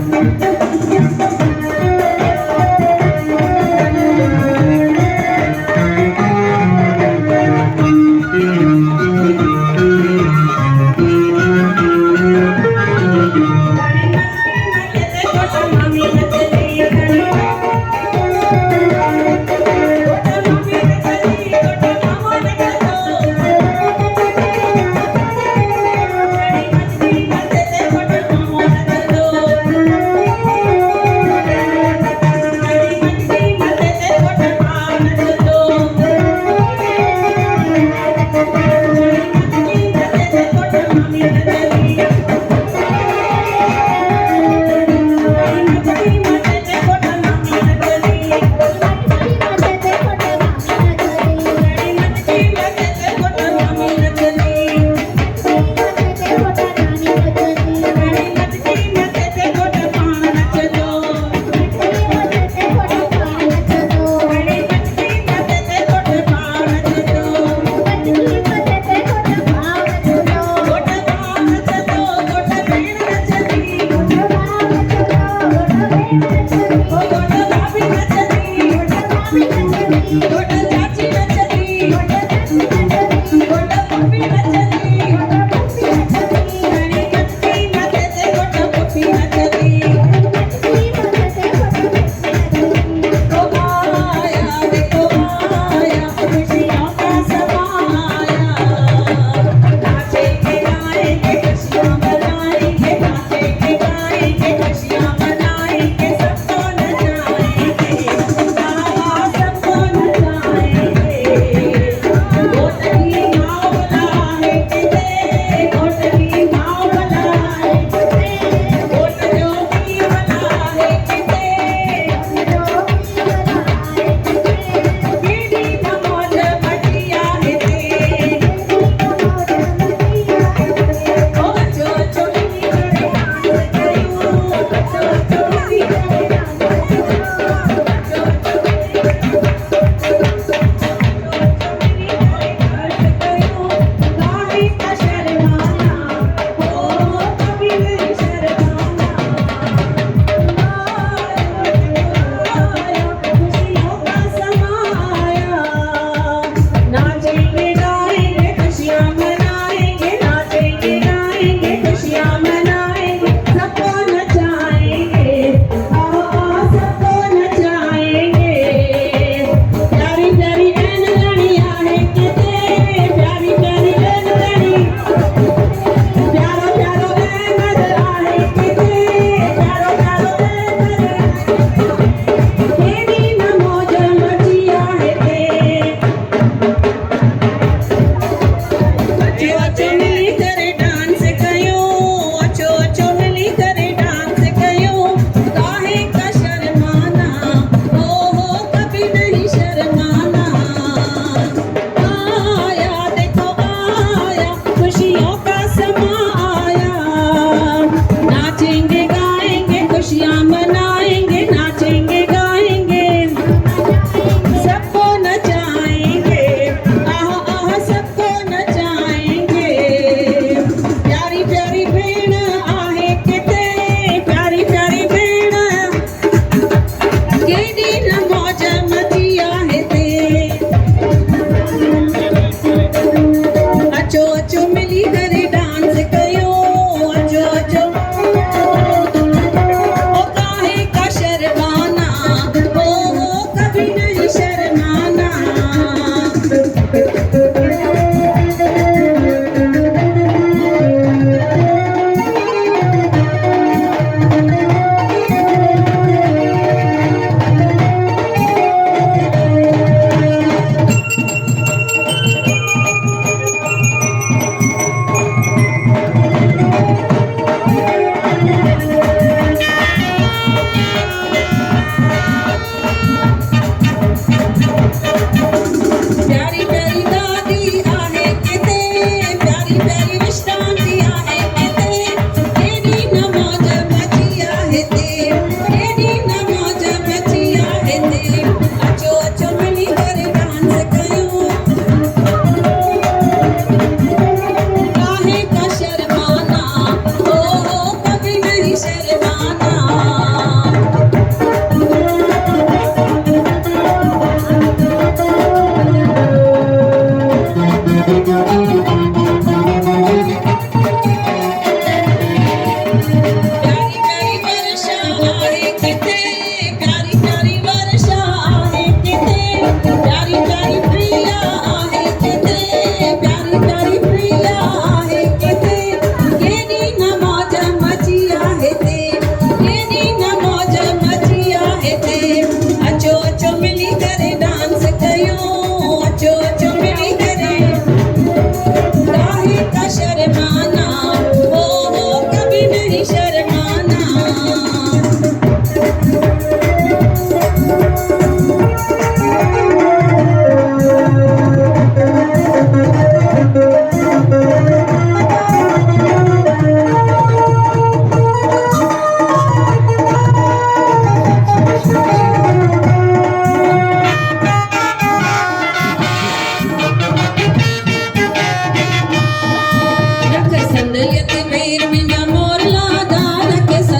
Thank you.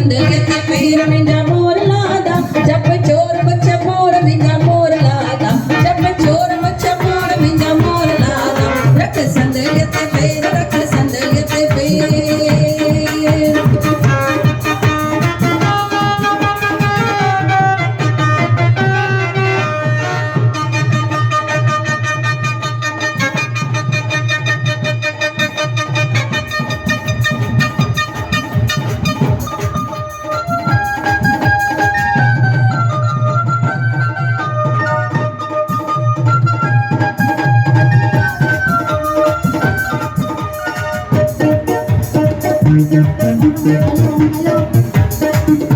संदलियत पीर मिंजा मोर लादा जप चोर बच्चा मोर मिंजा मोर लादा जप चोर बच्चा मोर मिंजा मोर लादा रख संदलियत पीर रख संदलियत पीर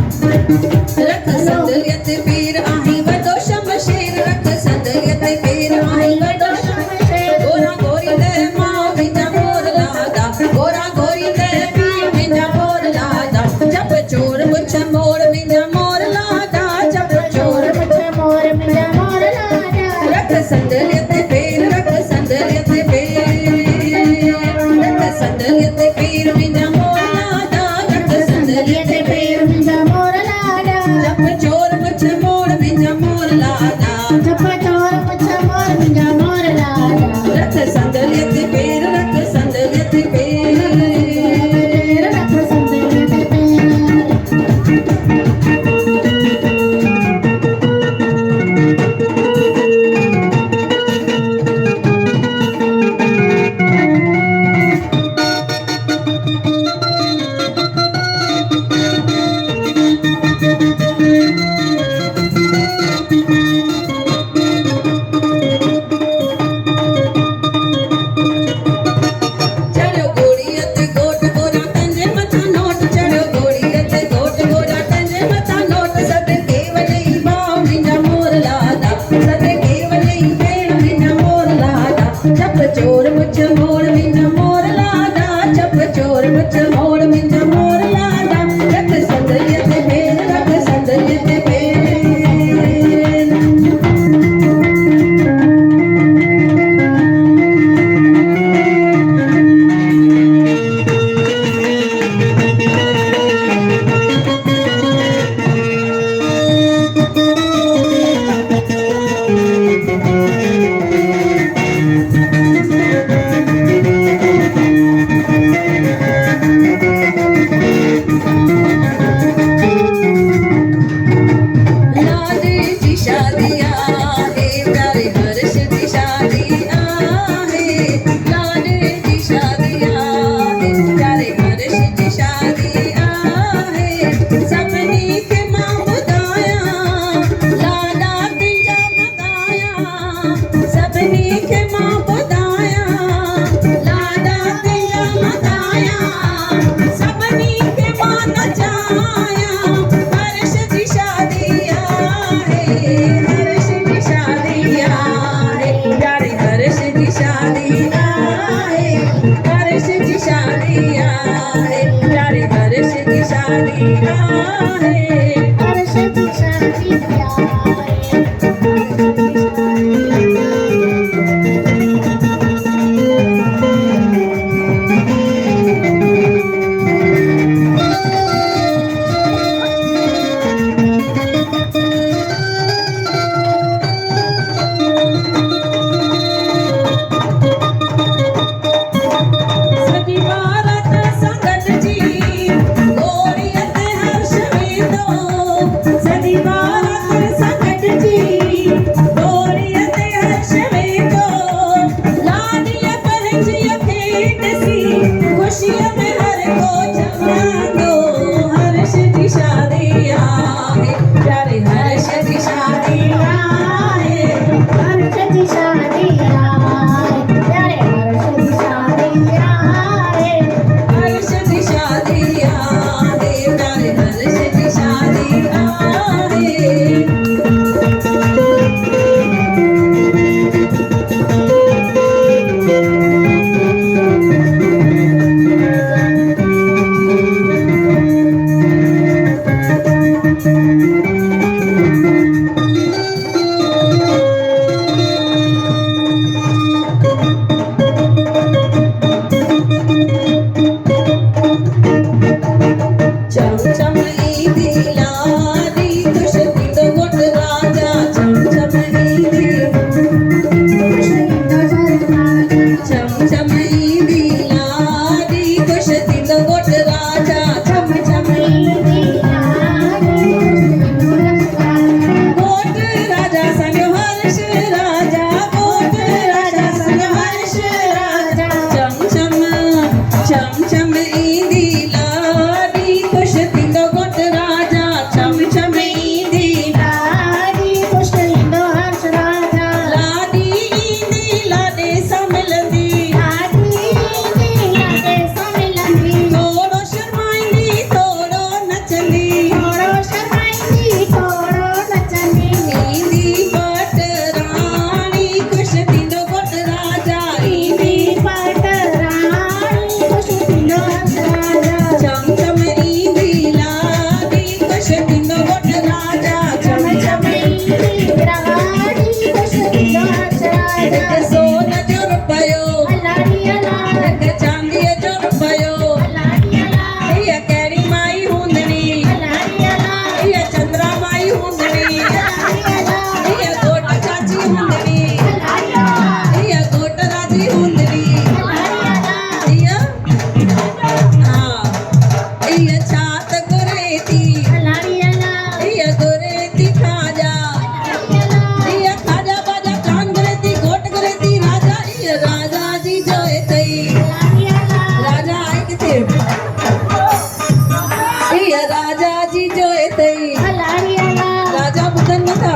रख संदलियत पीर आही वदो शमशेर रख संदलियत पीर आही वदो शमशेर गोरा गोरी दे माँ मिंजा मोर लादा गोरा गोरी दे पीर मिंजा मोर लादा जप चोर मुछ मोर मिंजा मोर लादा जप चोर मुछ मोर मिंजा मोर लादा रख संदलियत पीर रख संदलियत पीर रख संदलियत पीर मिंजा मोर लादा रख संदलियत पीर मिंजा मोर लादा जप चोर मुछ मोर मिंजा मोर लादा जप चोर मुछ मोर मिंजा मोर लादा रख संदलियत पीर रख संदलियत पीर रख संदलियत पीर चढ़ो गोड़ियत गोट गोरा तंजे मथा नोट चढ़ो गोड़ियत गोट गोरा तंजे मथा नोट सद केवलई बाव मिंजा मोर लादा सद केवलई भेण मिंजा मोर लादा जप चोर मुछ मोर मिंजा मोर लादा जप चोर मुछ मोर मिंजा मोर लादा रख संदलियत भेण रख संदलियत भेण लाडे जी शादी आहे प्यारे हर्ष जी शादी आहे लाडे जी शादी आहे प्यारे हर्ष जी शादी आहे सभिनी खे मां ॿुधायां लाडा तुंहिंजा मदाया सभिनी खे मां ॿुधायां लाडा तुंहिंजा मदाया सभिनी खे मां नचायां हर्ष जी शादी आहे हर्ष जी शादी आहे प्यारे हर्ष जी शादी आहे हर्ष जी शादी आहे प्यारे हर्ष जी शादी आहे हर्ष जी शादी सजी बारात संगत जी गोरियत हर्ष में तो लाडी खुश थींदो घोट राजा छम छम ईंदी छम छम ईंदी लाडी खुश थींदो घोट राजा छम छम घोट राजा संग हर्ष राजा घोट राजा संग हर्ष राजा छम छम छम छम ईंदी लाडी खुश थींदो घोट राजा छम छम ईंदी लाडी ईंदी लाॾे सां मिलंदी थोरो शर्माईंदी थोरो नचंदी ईंदी पट राणी खुश थींदो घोट राजा ईंदी छम छम ईंदी लाडी खुश थींदो घोट राजा छम छम हिकु सोन जो रुपयो हिकु चांदीअ जो रुपयो हीअ कहिड़ी माई हूंदड़ी हीअ चंद्रा माई हूंदड़ी हीअ घोट चाची हूंदड़ी हीअ घोट राजी हूंदड़ी हीअ हा हीअ छा त घुरे थी हीअ घुरे थी खाजा हीअ खाजा बाजा कान घुरे थी घोट घुरे थी राजा हीअ राजा जी जो अथई राजा आहे किथे हीअ राजा जी जो अथई राजा ॿुधनि नथा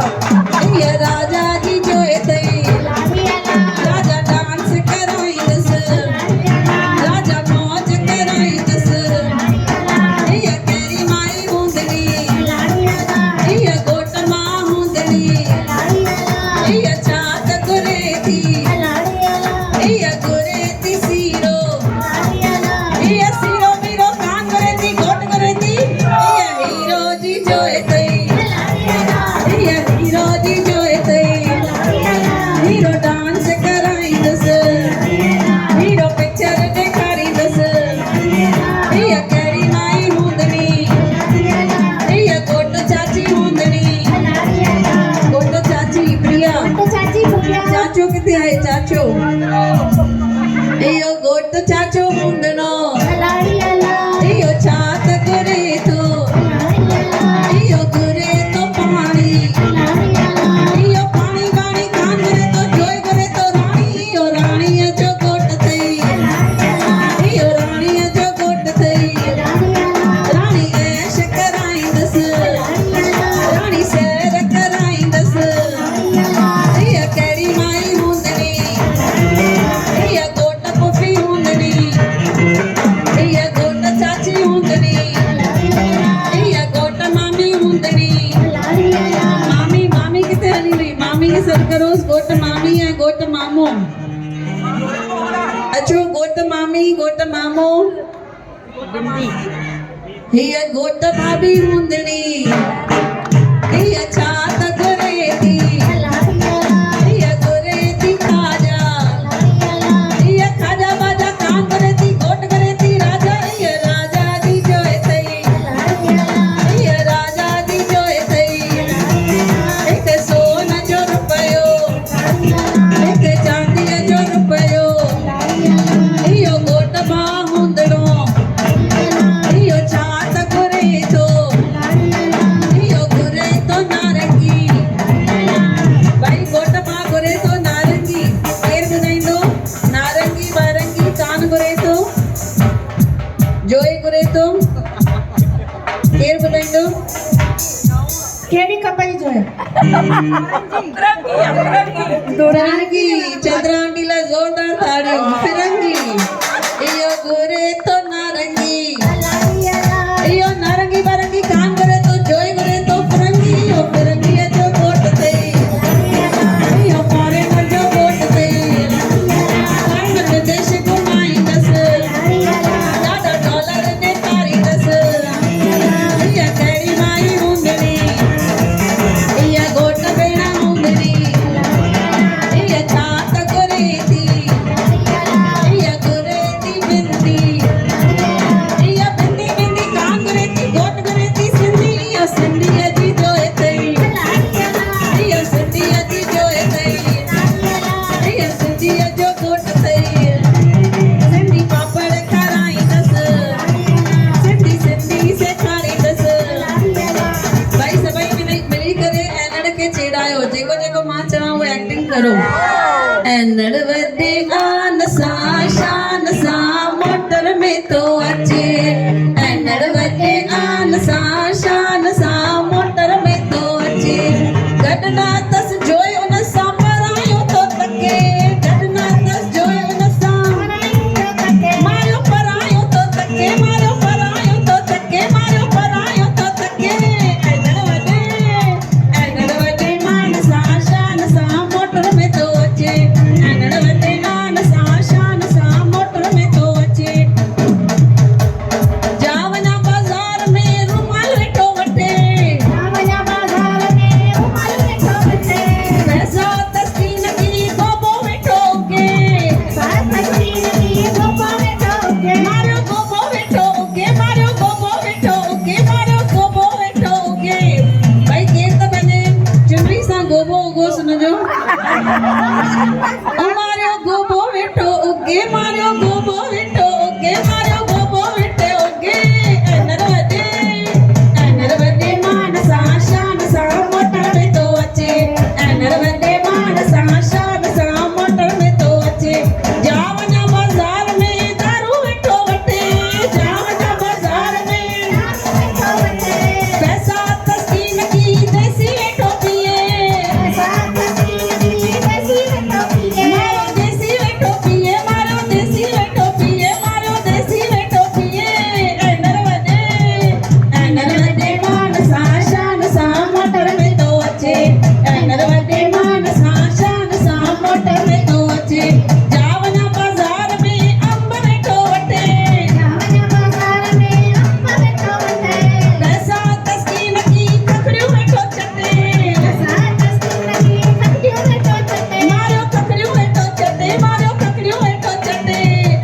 हीअ राजा जी जो अथई राजा डांस कराईंदसि राजा मौज कराईंदसि हीअ कहिड़ी माई हूंदड़ी हीअ घोट मां हूंदड़ी हीअ छा त घुरे थी हीअ घुरे थी सीरो हीअ सीरो वीरो कान घुरे थी घोट घुरे थी हीअ हीरो जी जो अथई हीअ हीरो जी जो अथई हीरो डांस कराईंदसि हीरो पिक्चर ॾेखारींदसि हीअ कहिड़ी माई हूंदड़ी हीअ घोट चाची हूंदड़ी घोट चाची प्रिया चाचो किथे आहे चाचो इहो घोट चाचो हूंदड़ो इहो छा त घुरे थो इहो घुरे थो पाणी इहो पाणी वाणी कान घुरे थो जोइ घुरे थो राणी इहो राणीअ जो घोट अथई इहो राणीअ जो घोट अथई राणी ऐश कराईंदसि राणी सैर कराईंदसि हीअ कहिड़ी माई हूंदड़ी हीअ घोट पुफी हूंदड़ी हीअ घोट चाची हूंदड़ी हीअ घोट मामी हूंदड़ी मामी मामी किथे हली वई मामी खे सॾु करोसि घोट मामी ऐं घोट मामो अचो घोट मामी घोट मामो हीअ घोट भाभी हूंदड़ी हीअ छा त घुरे थी हीअ घुरे थी खाजा हीअ खाजा बाजा कान घुरे थी घोट घुरे थी राजा हीअ राजा जी जो अथई हीअ राजा जी जो अथई हिकु सोन जो रुपयो हिकु चांदीअ जो रुपयो इहो घोट भाउ हूंदड़ो इहो छा त घुरे थो इहो घुरे थो नारंगी भाई घोट भाउ घुरे थो नारंगी केरु ॿुधाईंदो नारंगी वारंगी कान घुरे थो जोइ घुरे थो केरु ॿुधाईंदो कहिड़ी कपई जो है फिरंगी चंद्रावंडी लाइ ज़ोरदार ताड़ियूं फिरंगी इहो घुरे थो नारंगी इहो नारंगी वारंगी कान घुरे थो जोइ घुरे थो फिरंगी इहो फिरंगीअ जो घोट अथई इहो फॉरेनर जो घोट अथई कान विदेश घुमाईंदसि ॾाढा डॉलर ॾेखारींदसि हीअ कहिड़ी माई हूंदड़ी हीअ घोट भेण हूंदड़ी हीअ छा त घुरे थी हीअ घुरे थी बिंदी करो एनड़ वॾे आन सां शान सां मोटर में तो अचे एनड़ वॾे आन सां शान सां मोटर में तो अचे गॾना तस जोए उन सां परायो तो तके गॾना तस जोए उन सां मारियो परायो तो तके मारियो परायो तो तके मारियो परायो तो तके एनड़ वॾे मान सां शान सां मोटर में तो अचे एनड़ वॾे आन सां शान सां मोटर में तो अचे जावना बाज़ार में रुमाल वेठो वठे पैसा तस्कीन की गोबो वेठो के मारियो गोबो वेठो के मारियो गोबो वेठो के मारियो गोबो वेठो के भाई केर त बने चुनरी सां गोबो उगो सुनजो मारियो गोबो वेठो के मारियो गोबो वेठो के मारियो गोबो वेठो के एनड़ वॾे मान सां शान सां मोटर में तो अचे एनड़ वॾे मान सां शान सां मोटर में तो अचे जावना बाज़ार में दारू वेठो वठे जावना बाज़ार में पैसा तस्कीन की देसी वेठो पिए मारो देसी वेठो पिए मारो देसी वेठो पिए मारो देसी वेठो पिए एनड़ वॾे मान सां शान सां मोटर में तो अचे एनड़ वॾे मान सां शान सां मोटर में तो अचे जावना बाज़ार में अंब वेठो वठे पैसा तस्कीन की ककड़ियूं वेठो चटे मारियो ककड़ियूं वेठो चटे मारियो ककड़ियूं वेठो चटे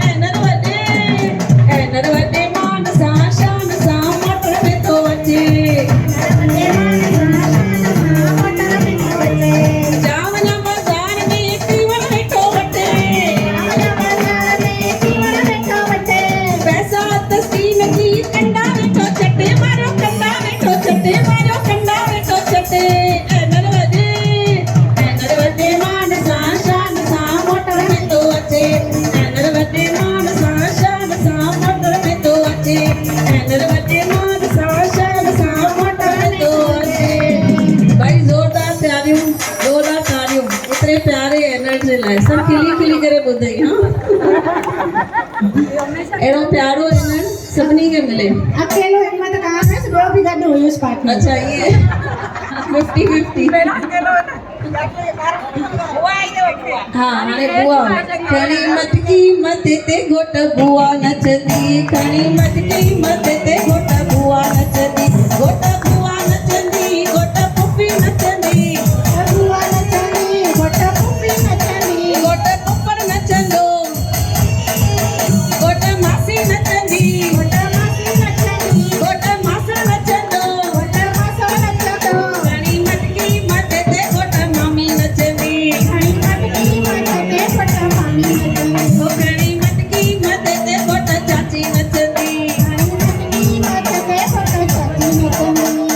एनड़ वॾे मान सां शान सां मोटर में तो अचे जावना बाज़ार में तीवण वेठो वठे पैसा तस्कीन की कंडा वेठो चटे मारियो कंडा वेठो चटे मारियो कंडा वेठो चटे एनड़ वॾे मान सां शान सां मोटर में तो अचे एनड़ वॾे मान सां शान सां मोटर में तो अचे एनड़ वॾे मान सां शान सां मोटर में तो अचे भाई ज़ोरदार तालियूं एतिरे प्यारे एनर्जी जे लाइ सभु खिली खिली करे ॿुधई हा अहिड़ो प्यारो एनर्जी सभिनी खे मिले अकेलो हिम्मत कान है ॿियो बि गॾु हुयुसि पार्टी में। अच्छा ये 50-50 हाँ हाणे बुआ खणी मत कीमत ते घोट बुआ नचंदी खणी मत कीमत ते घोट बुआ नचंदी घोट बुआ नचंदी घोट पुफी नचंदी घोट पुफर नचंदो घोट मासी नचंदी घोट मासड़ नचंदो खणी मत कीमत ते घोट मामी नचंदी खणी मत कीमत ते घोट चाची नचंदी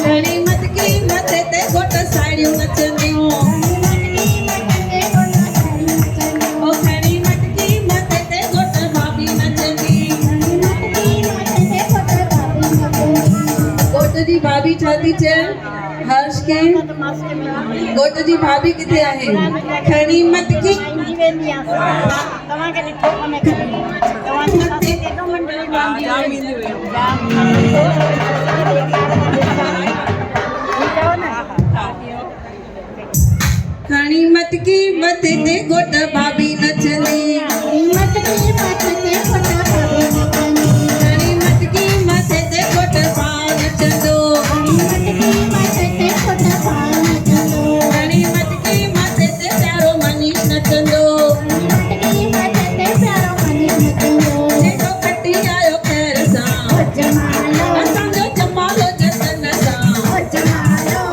खणी मत कीमत ते घोट साड़ियूं नचंदियूं ओ खणी मत कीमत ते घोट भाभी नचंदी घोट जी भाभी छा थी चए हर्ष के घोट जी भाभी किथे आहे खणी मत की खणी मत की मत ते घोट भाभी नचंदी खणी मत की मत ते घोट भाउ नचंदो खणी मत की मत ते प्यारो मनीष नचंदो जेको खटी आयो खैर सां असांजो जमालो जतन सां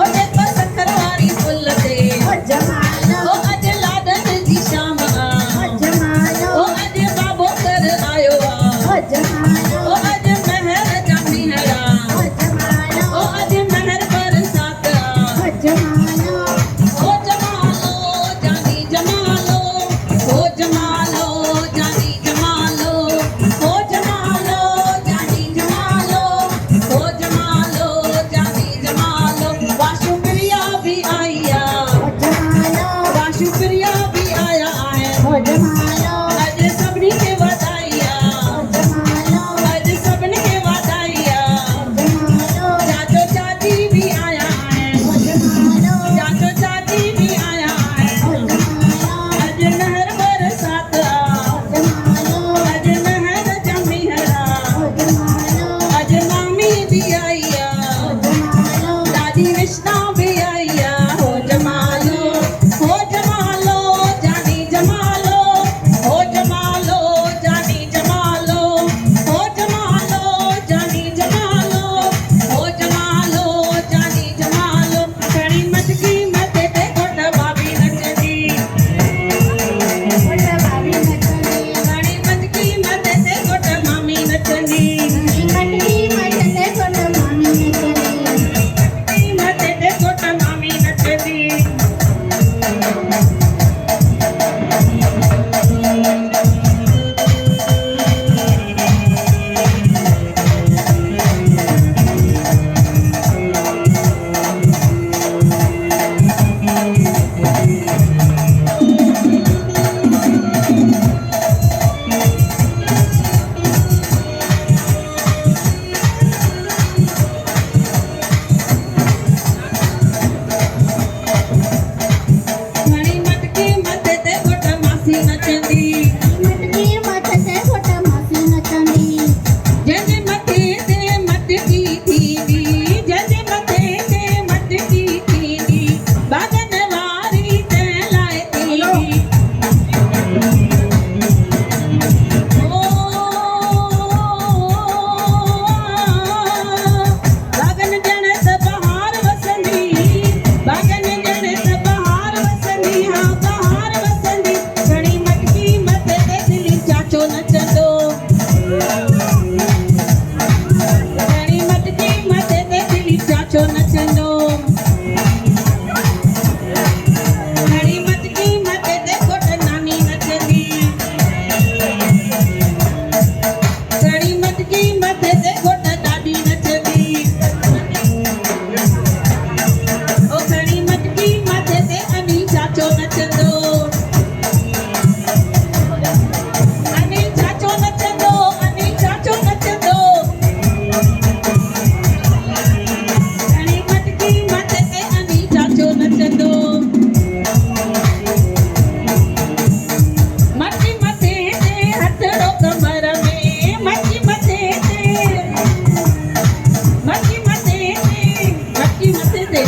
ओ जेको सखर वारी फुल ते ओ अॼु लाॾनि जी शाम ओ अॼु बाबो कर आयो राजी कृष्णा भी आया हो जमालो जानी जमालो हो जमालो जानी जमालो हो जमालो जानी जमालो हो जमालो जानी जमालो घणी मटकी मथे ते घोट भाभी नचंदी घोट भाभी नचंदी घणी मटकी मथे ते घोट मामी नचंदी मटकी मथे ते घोट मामी नचंदी मथे ते घोट मामी नचंदी घणी मटकी मथे ते घोट मासी नचंदी मटकी मथे ते घोट मासी नचंदी जंहिंजे मथे ते मटकी थींदी जंहिंजे मथे ते मटकी थींदी बागन वारी तंहिं लाइ थींदी बागन ॼण त बहार वसंदी बागन ॼण त बहार वसंदी हा बहार वसंदी घणी मटकी मथे ते दिली चाचो नचंदो घणी मटकी मथे ते दिली चाचो नचंदो घणी मटकी मथे ते घोट नानी नचंदी घणी मटकी मथे ते घोट ॾाॾी नचंदी ओ घणी मटकी मथे ते अनिल चाचो नचंदो अनिल चाचो नचंदो अनिल चाचो नचंदो घणी मटकी मथे ते अनिल चाचो नचंदो मटकी मथे ते हथड़ो कमर में मटकी मथे ते मटकी मथे ते मटकी मथे ते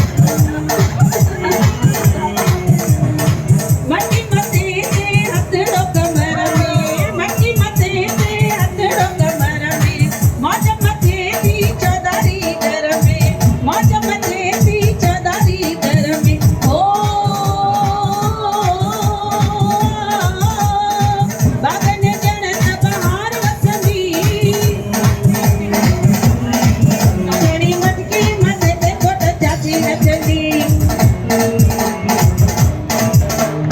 मटकी मथे ते हथड़ो कमर में मटकी मथे ते हथड़ो कमर में मौज मथे थी चौधारी घर में मौज मथे थी चौधारी घर में ओ बागन ॼण त बहार वसंदी घणी मटकी मथे ते घोट चाची नचंदी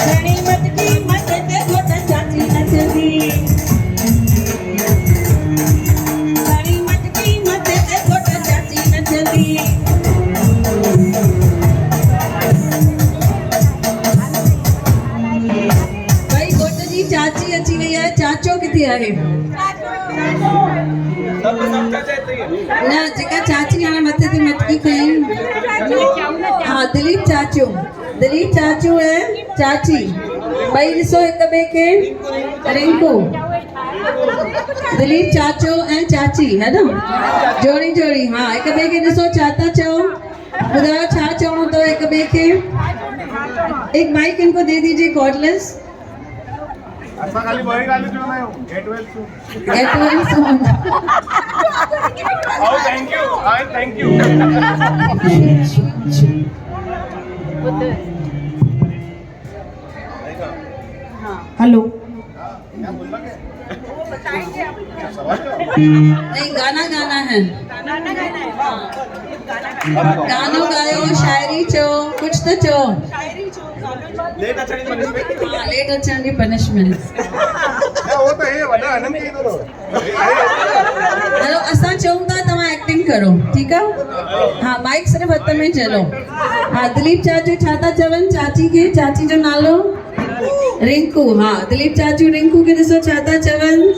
घणी मटकी मथे ते घोट चाची नचंदी घणी मटकी मथे ते घोट चाची नचंदी भाई घोट जी चाची अची वई आहे चाचो किथे आहे न जेका चाची हाणे मथे ते मटकी खयईं हा दिलीप चाचो ऐं चाची ॿई ॾिसो हिक ॿिए खे रिंकू दिलीप चाचो ऐं चाची है न जोड़ी जोड़ी हाँ हिक ॿिए खे ॾिसो छा था चओ ॿुधायो छा चवणो अथव हिक ॿिए खे एक माइक इनको दे दीजिए कॉर्डलेस असां खाली ॿई ॻाल्हियूं चवंदा आहियूं get well soon get well soon Oh, thank you. Thank you. Hello नहीं गाना गाना है गानो गायो शायरी चो कुछ तो चो लेट अचणी पनिशमेंट हाँ लेट अचण जी पनिशमेंट वो तो है वॾा आनंद की तो हलो असां चऊं था तव्हां एक्टिंग करो ठीकु आहे हाँ माइक सिर्फ़ हथ में चलो हाँ दिलीप चाचू छा था चवनि चाची खे चाची जो नालो रिंकू हाँ दिलीप चाचू रिंकू खे ॾिसो छा था चवनि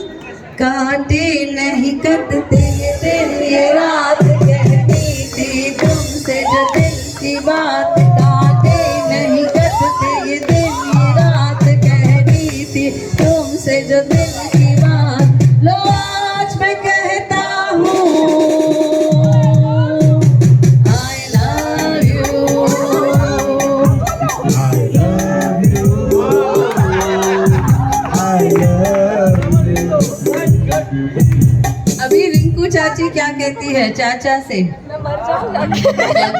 काटे नहीं कटते ये दिन ये रात कहती थी तुमसे जो दिल की बात काटे नहीं कटते ये दिन ये रात कहती थी तुमसे जो दिल की बात लो आज मैं कहता हूँ I love है चाचा से।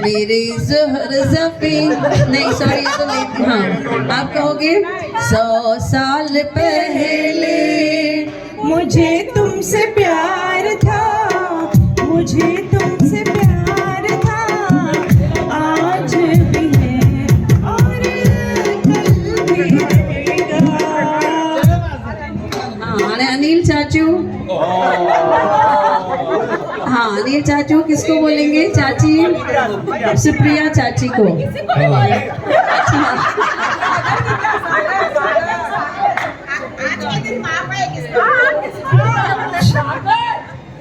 मेरे ज़ोहर ज़फ़ी, नहीं सॉरी ये तो लेती, हाँ आप कहोगे 100 साल पहले मुझे तुमसे प्यार था, मुझे तुमसे प्यार था, आज भी है और कल भी रहेगा। हाँ અને अनिल चाचू, हाँ अनिल चाचू किसको बोलेंगे? चाची सुप्रिया चाची को।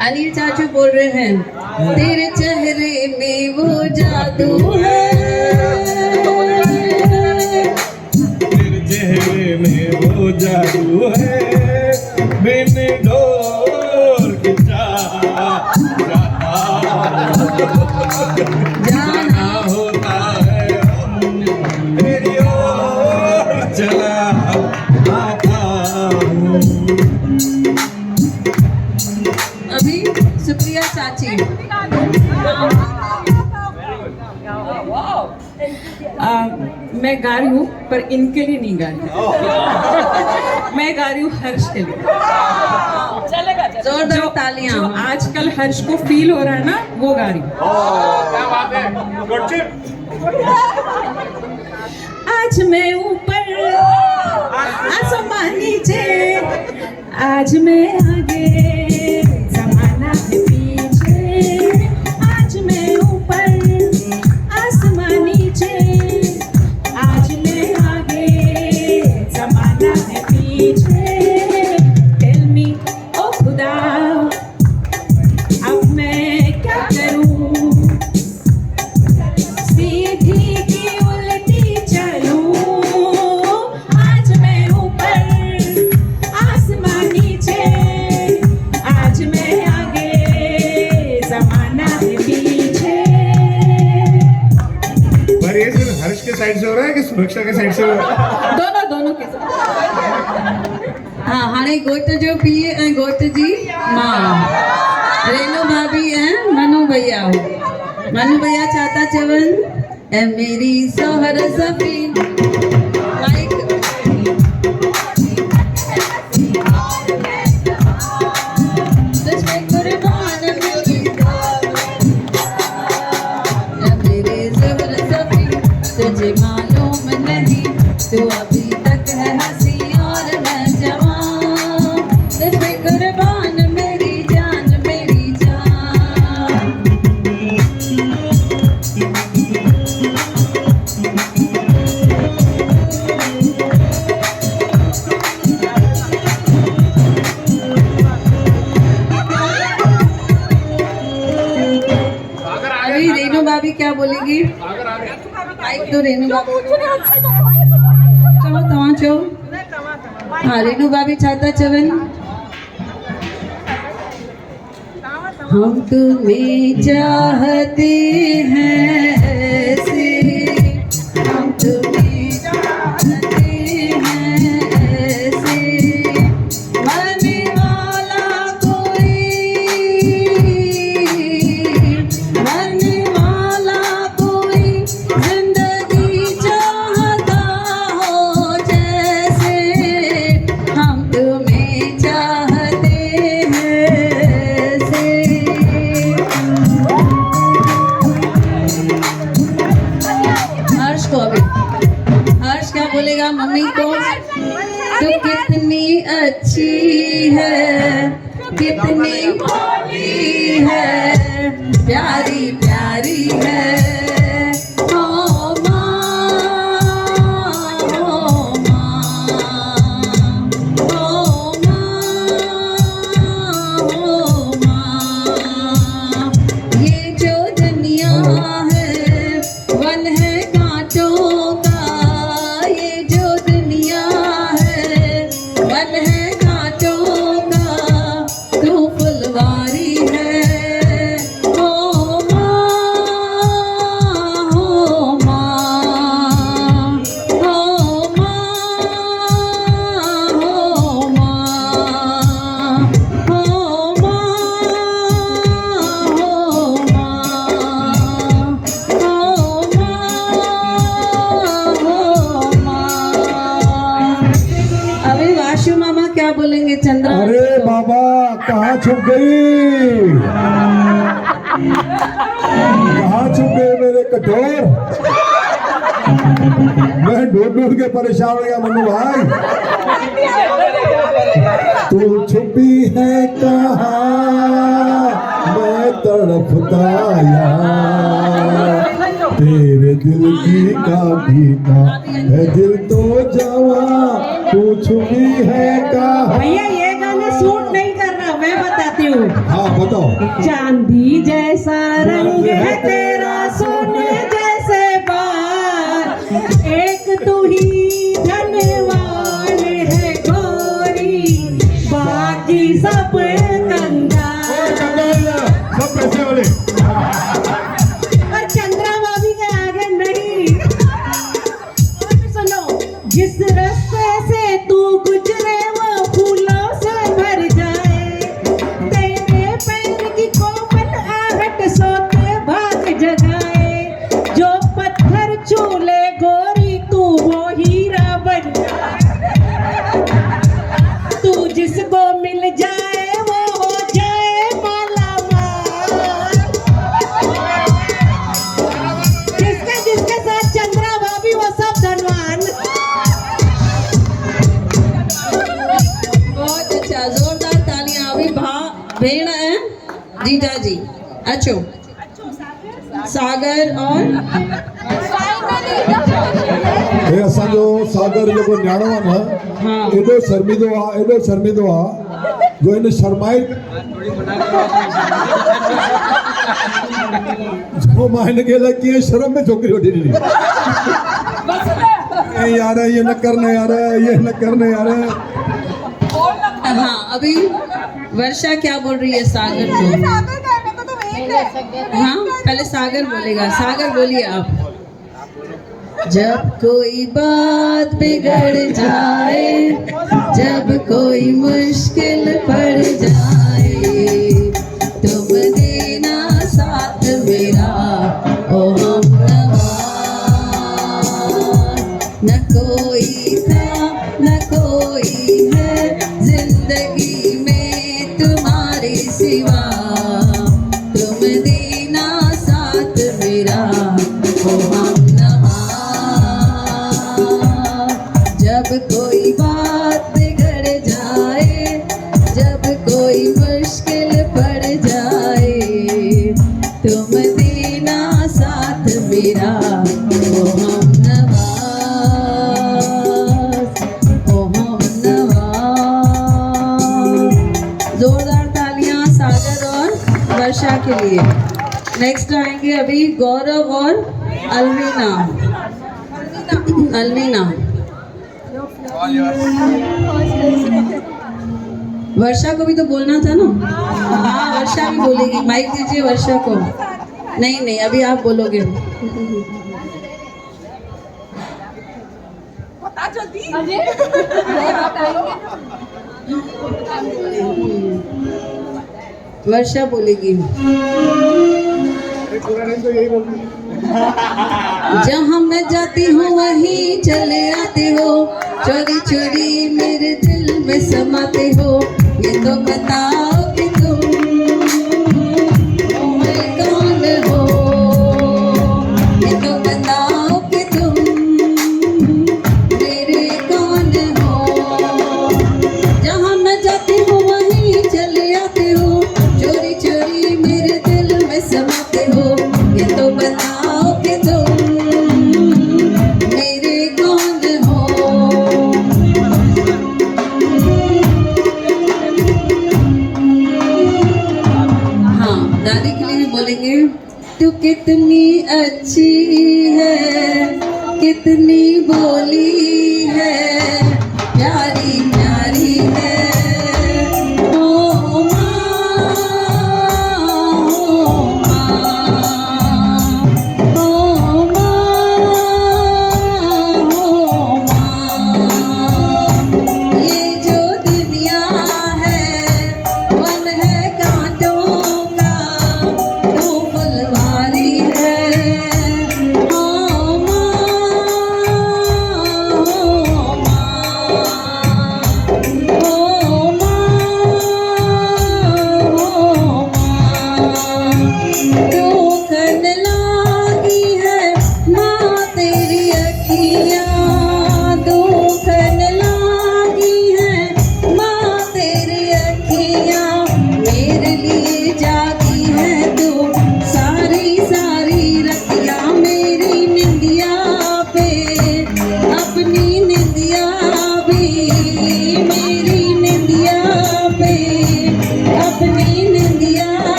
अनिल चाचू बोल रहे हैं तेरे चेहरे में वो जादू है, तेरे चेहरे में वो जादू है, बिन डोर के जाना होता है, तेरी ओर चला आता हूँ। अभी सुप्रिया चाची। मैं गा रही हूँ पर इनके लिए नहीं गा रही, मैं गा रही हूँ हर्ष के लिए। जोरदार तालियां। जो आजकल हर्ष को फील हो रहा है ना, वो गा रही हूँ। क्या बात है, गुड चिप। आज मैं ऊपर आसमान नीचे, आज मैं आगे जमाना है पीछे, आज मैं ऊपर आसमान नीचे, आज मैं आगे जमाना है पीछे। टेल मी ओ खुदा अब मैं क्या करूं, सीधी की उल्टी चलूं, आज मैं ऊपर आसमान नीचे, आज मैं आगे जमाना है पीछे। पर ये सिर्फ हर्ष के साइड से हो रहा है कि सुरक्षा के साइड से हो रहा है? दोनों दोनों के साथ। हाँ हाणे घोट जो पीउ ऐं घोट जी मां रेनू भाभी ऐं मनु भैया। मनु भैया छा था चवनि? ऐं मेरी ज़ोहर ज़फ़ी माइक। तुझमें कुर्बान मेरी ऐं मेरी ज़ोहर ज़फ़ी, तुझे मालूम नहीं तू अभी तक है हंसी और मैं जवान, तुझमें कुर्बान मेरी जान मेरी जान। अभी रेनू भाभी क्या बोलेगी? माइक तो रेनू भाभी चलो तव्हां चओ। हाँ रेनू भाभी छा था चवनि? हम तुम्हें चाहते हैं ऐसे, हम तुम्हें चाहते हैं ऐसे, मरने वाला कोई, मरने वाला कोई जिंदगी चाहता हो जैसे, हम तुम्हें चाहते हैं ऐसे। हर्ष को अभी, हर्ष क्या बोलेगा मम्मी को? तू कितनी अच्छी है, कितनी भोली है, प्यारी प्यारी है, ओ माँ, ओ माँ, ओ माँ, ओ माँ। ये जो दुनिया है वन है कांटों का, ये जो दुनिया है वन है कांटों का, तू फुलवारी है, ओ माँ, कहाँ छुप गई? कहाँ छुप गए मेरे कठोर? मैं ढूंढ ढूंढ के परेशान हो गया मनु भाई। तू छुपी है कहाँ, मैं तड़पता यार। तेरे दिल की का भीगा है दिल तो जवा, तू छुपी है कहाँ। भैया ये गाना सूट नहीं कर रहा, मैं बताती हूँ। हाँ बताओ। चांदी जैसा रंग है तेरा, सोने जैसे बाल, एक तू ही धनवान है गोरी, बाकी सब कंगाल। सब पैसे वाले। और चंद्रा भाभी के आगे नहीं। सुनो, जिस रास्ते से तू गुजरे वो फूलों से भर जाए, तेरे पैर की कोमल आहट सोते भाग जगाए, जो पत्थर चूले गोरी तू वो हीरा बन जाए, तू जिसको मिल जाए वो हो जाए माला माल। जिसके साथ चंद्रा भाभी वो सब धनवान। बहुत अच्छा, जोरदार तालियां। अभी भेड़ है जीजा जी, अच्छो सागर और हे असांजो सागर जेको न्याणो आहे न, हाँ। एॾो शर्मिंदो आहे जो इन शर्माए जो मां हिनखे अलाए कीअं शर्म में छोकिरी वठी ॾिनी। ए यार ये न करना यार, ये न करना यार। हाँ, अभी वर्षा क्या बोल रही है सागर को? हाँ, पहले सागर बोलेगा। सागर बोलिए आप। जब कोई बात बिगड़ जाए, जब कोई मुश्किल पड़ जाए, तुम देना साथ मेरा ओ हमनवा। न कोई था न कोई है जिंदगी में तुम्हारे सिवा, तुम देना साथ मेरा ओ हमनवा। जब कोई बात बिगड़ जाए, जब कोई मुश्किल पड़ जाए, तुम देना साथ मेरा ओ हमनवाज, ओ हमनवाज। जोरदार तालियां सागर और वर्षा के लिए। नेक्स्ट आएंगे अभी गौरव और अलवीना। अलवीना, वर्षा को भी तो बोलना था ना। हाँ, वर्षा भी बोलेगी। माइक दीजिए वर्षा को। नहीं नहीं, अभी आप बोलोगे। वर्षा बोलेगी। जहाँ मैं जाती हूँ वहीं चले आते हो, चोरी चोरी मेरे दिल में समाते हो। ये तो बताओ कि तुम कौन हो, ये तो बताओ कि तुम मेरे कौन हो। जहाँ मैं जाती हूँ वहीं चले आते हो, चोरी चोरी मेरे दिल में समाते हो। ये तो बताओ कि तुम मेरे कौन हो। हाँ, दादी के लिए भी बोलेंगे। तू कितनी अच्छी है, कितनी बोली है, प्यारी प्यारी है। ओ माँ, ओ माँ, ओ माँ। ये जो दुनिया है वन है कांटों का, तू फुलवारी है। ओ माँ, ओ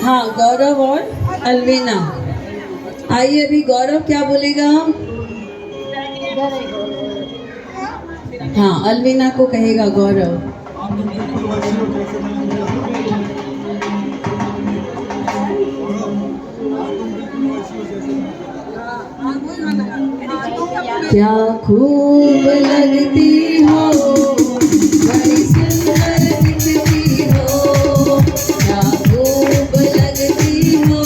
हाँ, गौरव और अलवीना। आइए अभी गौरव क्या बोलेगा। हाँ, अलवीना को कहेगा गौरव। क्या खूब लगती हो, बड़ी सुंदर दिखती हो। क्या खूब लगती हो,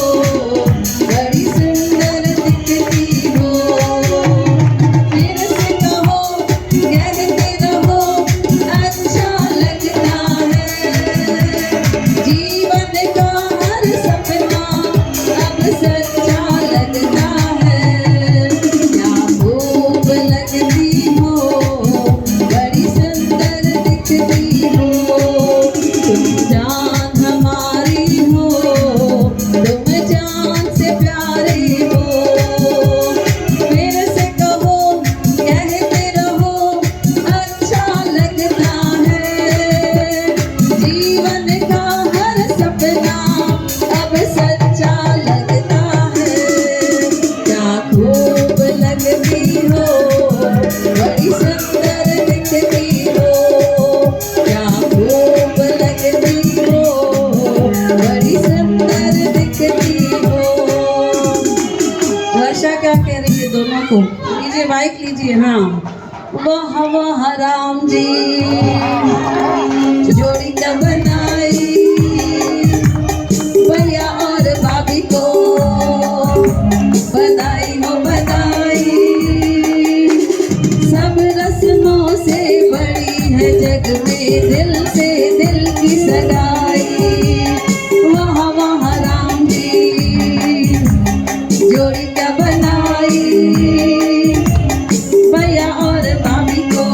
बड़ी सुंदर दिखती हो। फिर से कहो, कहते रहो, अच्छा लगता है। जीवन का हर सपना अब सच्चा लगता है। क्या खूब लगती हो, बड़ी सुंदर दिखती हो। तुम जान हमारी हो, तुम जान से प्यारी हो। फिर से कहो, कहते रहो, अच्छा लगता है। जीवन का हर सपना अब सच्चा लगता है। क्या खूब लगती हो, बड़ी सुंदर दिखती हो। क्या खूब लगती हो, बड़ी सुंदर दिखती हो। वर्षा क्या कह रही है दोनों को? लीजिए माइक लीजिए। हाँ, वाह वाह राम जी, जोड़ी क्या बनाई भैया और भाभी को। बधाई हो बधाई, सब रस्मों से बड़ी है जग में दिल से दिल की सगाई। वाह वाह राम जी, जोड़ी क्या बनाई भैया और भाभी को।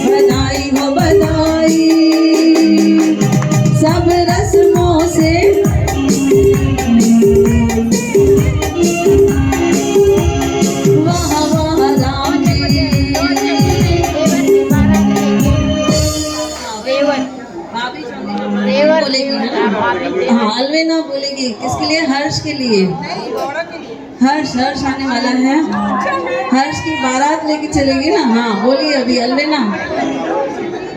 बधाई हो बधाई, सब रस्मों से वाह वाह राम जी। भाभी बोलेगी ना? हाँ, अलवीना बोलेगी। किसके लिए? हर्ष के लिए। हर्ष आने वाला है। हर्ष की बारात लेके चलेगी ना? हाँ, बोलिए अभी अलवीना।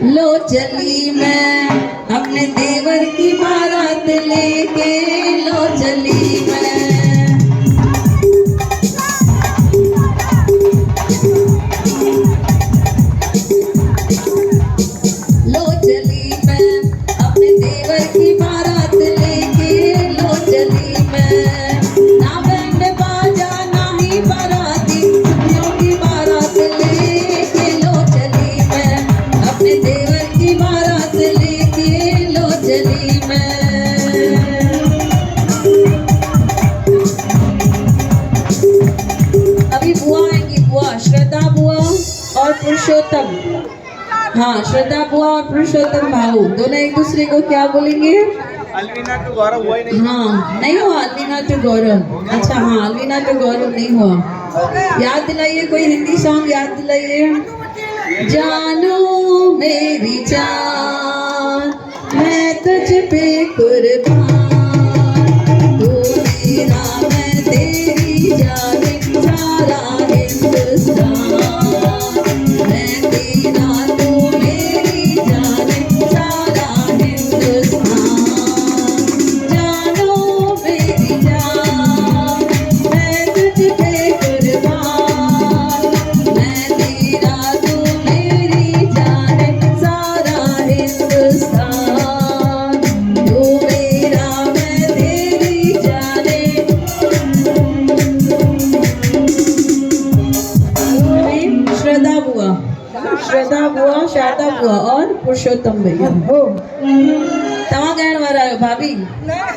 लो चली मैं अपने देवर की बारात लेके, लो चली मैं। लो चली मैं अपने देवर की बारात लेके, लो चली मैं। ना बैंड बाजा ना ही बाराती, खुशियों की बारात लेके, लो चली मैं अपने देवर की बारात लेके, लो चली मैं। अभी बुआ आएंगी, बुआ श्रद्धा बुआ और पुरुषोत्तम। हाँ, श्रद्धा बुआ और पुरुषोत्तम भाऊ दोनों एक दूसरे को क्या बोलेंगे? अलवीना टू गौरव हुआ ही नहीं। हाँ, नहीं हुआ अलवीना टू गौरव। अच्छा, हाँ, अलवीना टू गौरव नहीं हुआ। याद दिलाइए, कोई हिंदी सॉन्ग याद दिलाइए। जानो मेरी जान, मैं तुझ पे कुर्बान। तू मेरा मैं तेरी जाने सारा हिंदुस्तान। मैं तेरा तू मेरी जाने सारा हिंदुस्तान। जानो मेरी जान, मैं तुझ पे कुर्बान। मैं तेरा तू मेरी जाने सारा हिंदुस्तान। तू मेरा मैं तेरी जाने। श्रद्धा बुआ, शारदा बुआ और पुरुषोत्तम भैया। तव्हां ॻाइण वारा आहियो भाभी?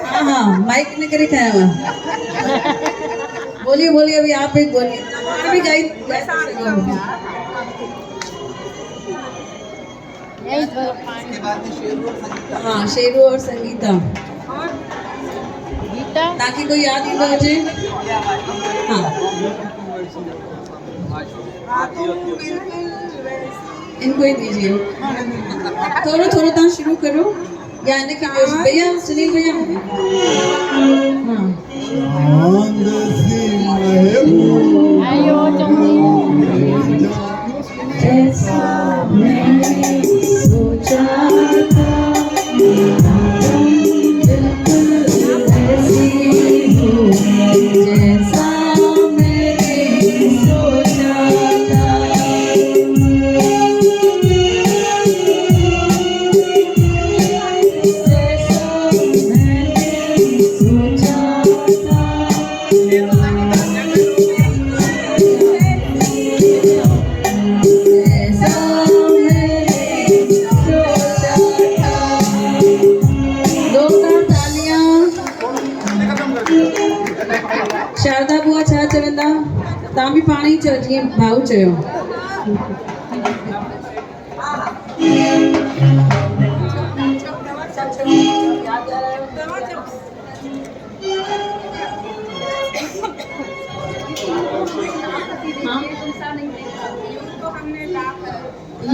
हाँ हाँ, माइक ने करे खाया हुआ। बोलिए बोलिए, अभी आप एक बोलिए। अभी गाई हाँ, शेरू और संगीता, ताकि कोई याद ही ना हो जाए। हाँ, इनको ही दीजिए। थोड़ा थोड़ा शुरू करो। यानी कि भैया सुनील भैया हाँ चांद सी महबूब ऐसा मैंने सोचा था बिल्कुल ऐसी हो जैसा मैंने सोचा था जैसा मैंने सोचा था शारदा बुआ छा चवंदा तव्हां बि पाण ई चयो जीअं भाऊ चयो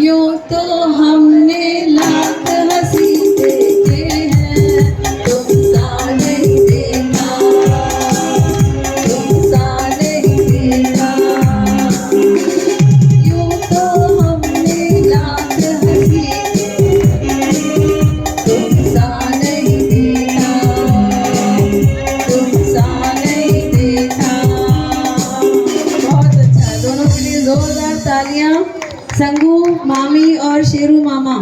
यूं तो हमने लाख हंसी देखे हैं तुम सा नहीं देखा तुम सा नहीं देखा यूं तो हमने लाख हंसी तुम सा नहीं देखा तुम सा नहीं देखा बहुत अच्छा दोनों के लिए जोरदार तालियां संगू मामी और शेरू मामा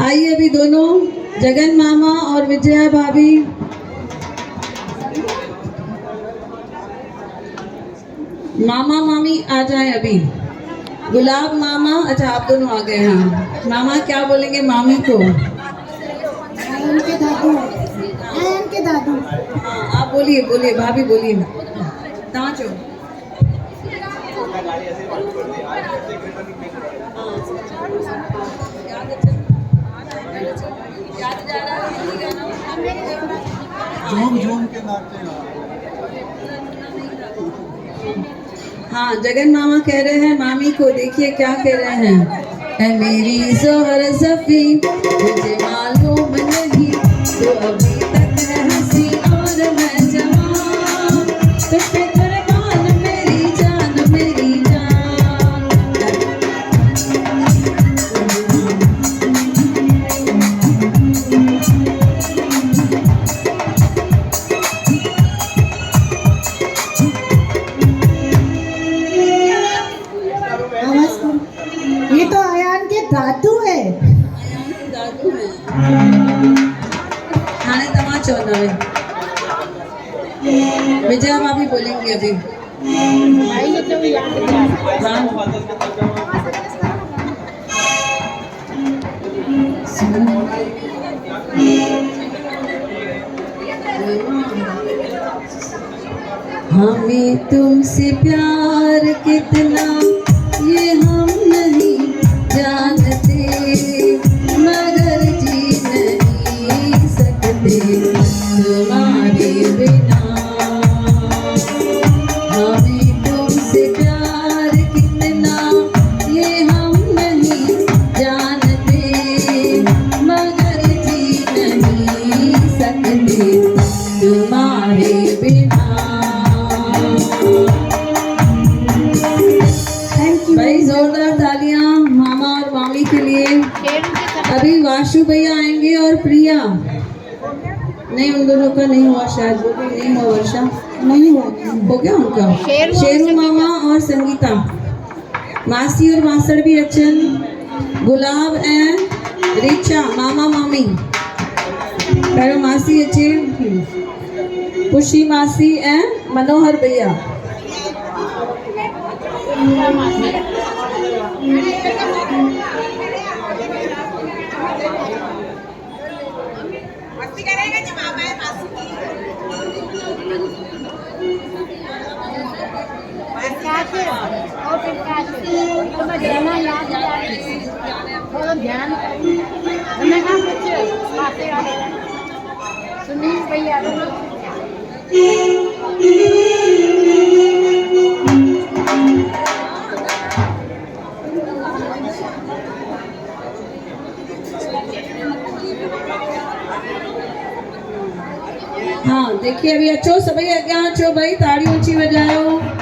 आइए अभी दोनों जगन मामा और विजया भाभी मामा मामी आ जाएं अभी गुलाब मामा अच्छा आप दोनों आ गए हाँ मामा क्या बोलेंगे मामी को आयन के दादू हाँ आप बोलिए बोलिए भाभी बोलिए ताचो हाँ जगन मामा कह रहे हैं मामी को देखिए क्या कह रहे हैं ऐ मेरी जोहर सफी मुझे मालूम नहीं तो अभी तक है हंसी और मैं जवान तुझ पे कुर्बान मेरी जान मेरी जान आवाज करो। ये तो अयान के दादू है दादू है हाणे तव्हां चवंदा विजया भाभी बोलेंगी अभी हाँ हमें तुमसे प्यार कितना ये हम नहीं जानते मगर जी नहीं सकते तुम्हारे बिना हमें तुमसे प्यार कितना ये हम नहीं जानते मगर जी नहीं सकते तुम्हारे बिना भाई जोरदार तालियां मामा और मामी के लिए अभी वाशु भैया आएंगे और प्रिया नहीं उन दोनों का नहीं हुआ शायद वो भी नहीं हुआ वर्षा नहीं हुआ हो गया उनका शेरू मामा और संगीता मासी और मासड़ भी अचन गुलाब एंड रिचा मामा मामी पहिरियों मासी अचे खुशी मासी एंड मनोहर भैया सुनील भैया हाँ देखिए अभी अचो सभई अॻियां अचो भई ताड़ियूं ऊंची वॼायो